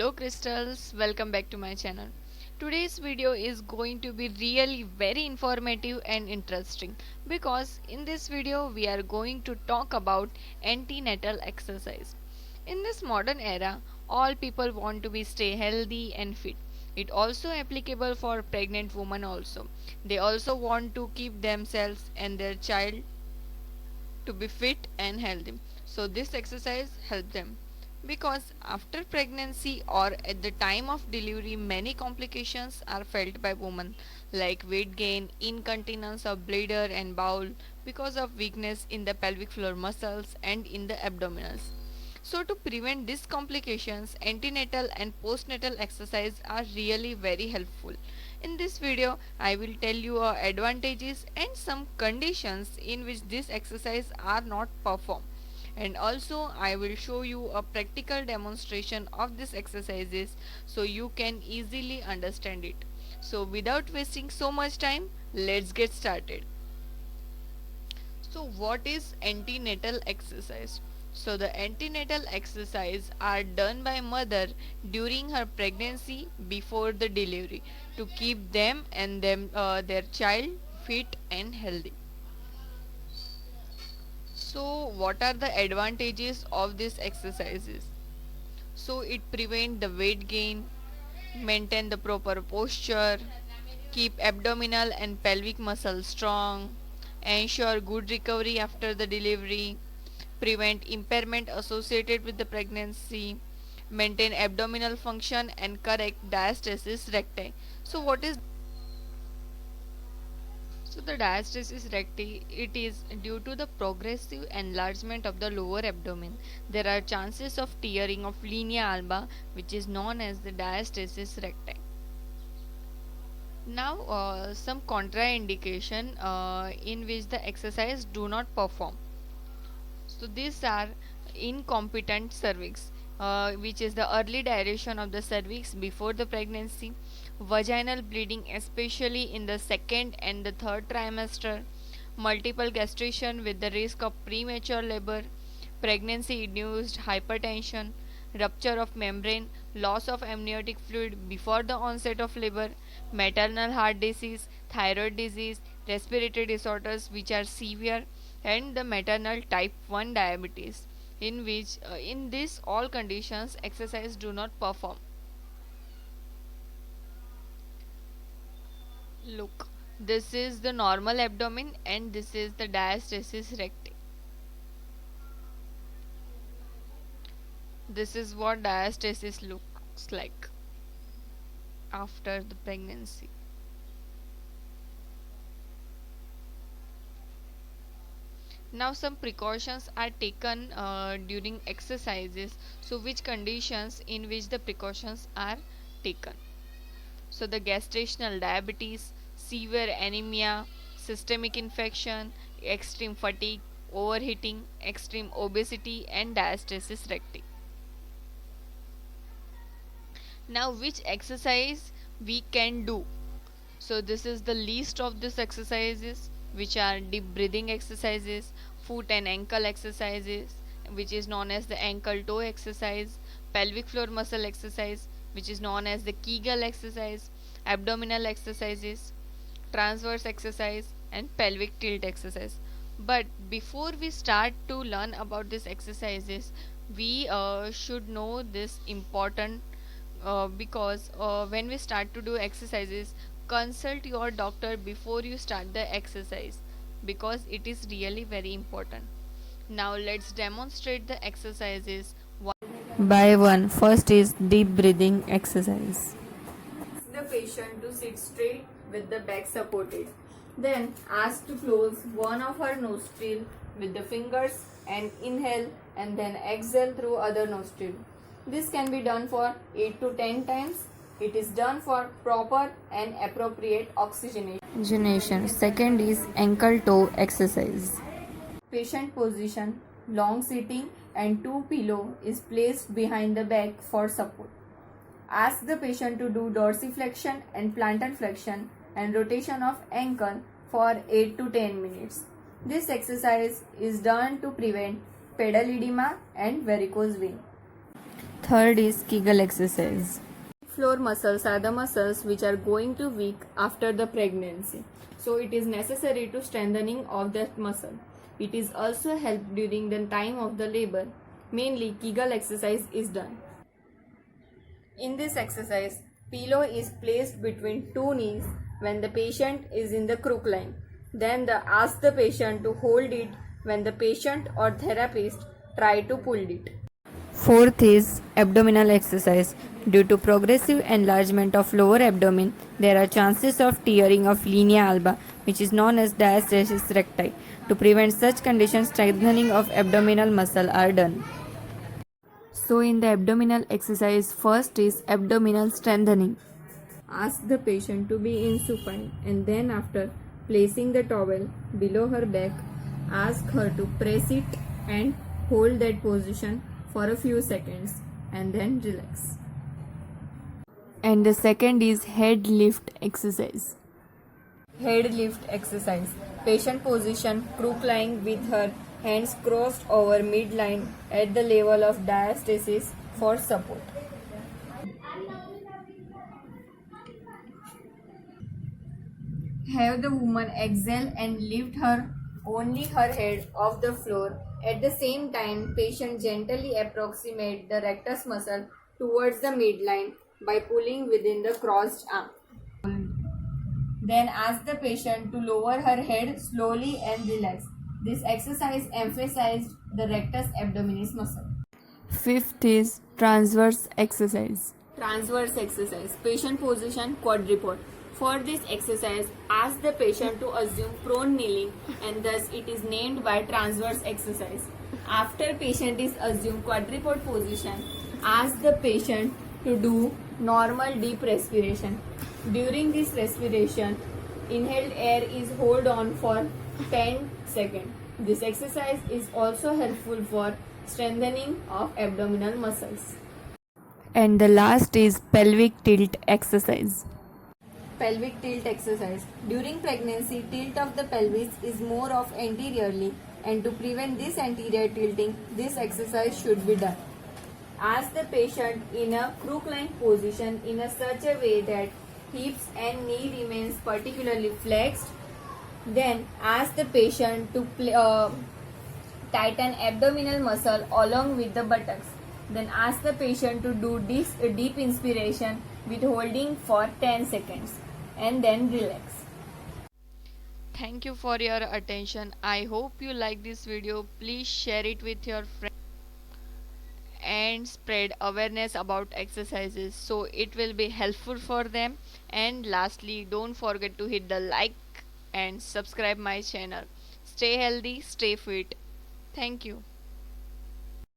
Hello crystals, welcome back to my channel. Today's video is going to be really very informative and interesting because in this video we are going to talk about antenatal exercise. In this modern era, all people want to be stay healthy and fit. It also applicable for pregnant women also. They also want to keep themselves and their child to be fit and healthy. So this exercise help them because after pregnancy or at the time of delivery many complications are felt by women like weight gain, incontinence of bladder and bowel because of weakness in the pelvic floor muscles and in the abdominals. So to prevent these complications, antenatal and postnatal exercise are really very helpful. In this video, I will tell you advantages and some conditions in which this exercise are not performed. And also I will show you a practical demonstration of these exercises so you can easily understand it. So without wasting so much time, let's get started. So what is antenatal exercise? So the antenatal exercise are done by mother during her pregnancy before the delivery to keep them and their child fit and healthy. So what are the advantages of these exercises? So it prevent the weight gain, maintain the proper posture, keep abdominal and pelvic muscles strong, ensure good recovery after the delivery, prevent impairment associated with the pregnancy, maintain abdominal function and correct diastasis recti. So what is so the diastasis recti, it is due to the progressive enlargement of the lower abdomen. There are chances of tearing of linea alba, which is known as the diastasis recti. Now some contraindication in which the exercise do not perform. So these are incompetent cervix, which is the early dilation of the cervix before the pregnancy, vaginal bleeding especially in the second and the third trimester, multiple gastration with the risk of premature labor, pregnancy induced hypertension, rupture of membrane, loss of amniotic fluid before the onset of labor, maternal heart disease, thyroid disease, respiratory disorders which are severe, and the maternal type 1 diabetes in which in this all conditions exercise do not perform. Look, this is the normal abdomen and this is the diastasis recti. This is what diastasis looks like after the pregnancy. Now some precautions are taken during exercises. So which conditions in which the precautions are taken? So the gestational diabetes, severe anemia, systemic infection, extreme fatigue, overheating, extreme obesity and diastasis recti. Now which exercise we can do? So this is the list of these exercises which are deep breathing exercises, foot and ankle exercises which is known as the ankle toe exercise, pelvic floor muscle exercise which is known as the Kegel exercise, abdominal exercises, transverse exercise and pelvic tilt exercise. But before we start to learn about these exercises, we should know this important because when we start to do exercises, consult your doctor before you start the exercise because it is really very important. Now let's demonstrate the exercises one by one. First is deep breathing exercise. Ask the patient to sit straight with the back supported. Then ask to close one of her nostril with the fingers and inhale and then exhale through other nostril. This can be done for 8 to 10 times. It is done for proper and appropriate oxygenation. Second is ankle toe exercise. Patient position, long sitting and two pillow is placed behind the back for support. Ask the patient to do dorsiflexion and plantar flexion and rotation of ankle for 8 to 10 minutes. This exercise is done to prevent pedal edema and varicose vein. Third is Kegel exercise. Floor muscles are the muscles which are going to weak after the pregnancy. So it is necessary to strengthening of that muscle. It is also helped during the time of the labor. Mainly Kegel exercise is done. In this exercise, pillow is placed between two knees when the patient is in the crook line. Then ask the patient to hold it when the patient or therapist try to pull it. Fourth is abdominal exercise. Due to progressive enlargement of lower abdomen, there are chances of tearing of linea alba, which is known as diastasis recti. To prevent such conditions, strengthening of abdominal muscle are done. So in the abdominal exercise, first is abdominal strengthening. Ask the patient to be in supine and then after placing the towel below her back, ask her to press it and hold that position for a few seconds and then relax. And the second is head lift exercise. Head lift exercise. Patient position crook lying with her hands crossed over midline at the level of diastasis for support. Have the woman exhale and lift only her head off the floor. At the same time, patient gently approximate the rectus muscle towards the midline by pulling within the crossed arm. Then ask the patient to lower her head slowly and relax. This exercise emphasized the rectus abdominis muscle. Fifth is transverse exercise. Transverse exercise. Patient position quadruped. For this exercise, ask the patient to assume prone kneeling and thus it is named by transverse exercise. After patient is assumed quadruped position, ask the patient to do normal deep respiration. During this respiration, inhaled air is hold on for 10 seconds. This exercise is also helpful for strengthening of abdominal muscles. And the last is pelvic tilt exercise. Pelvic tilt exercise. During pregnancy, tilt of the pelvis is more of anteriorly, and to prevent this anterior tilting, this exercise should be done. Ask the patient in a crook line position in such a way that hips and knee remains particularly flexed. Then ask the patient to tighten abdominal muscle along with the buttocks. Then ask the patient to do deep inspiration with holding for 10 seconds and then relax. Thank you for your attention. I hope you like this video. Please share it with your friends and spread awareness about exercises so it will be helpful for them. And lastly, don't forget to hit the like and subscribe my channel. Stay healthy, stay fit. Thank you.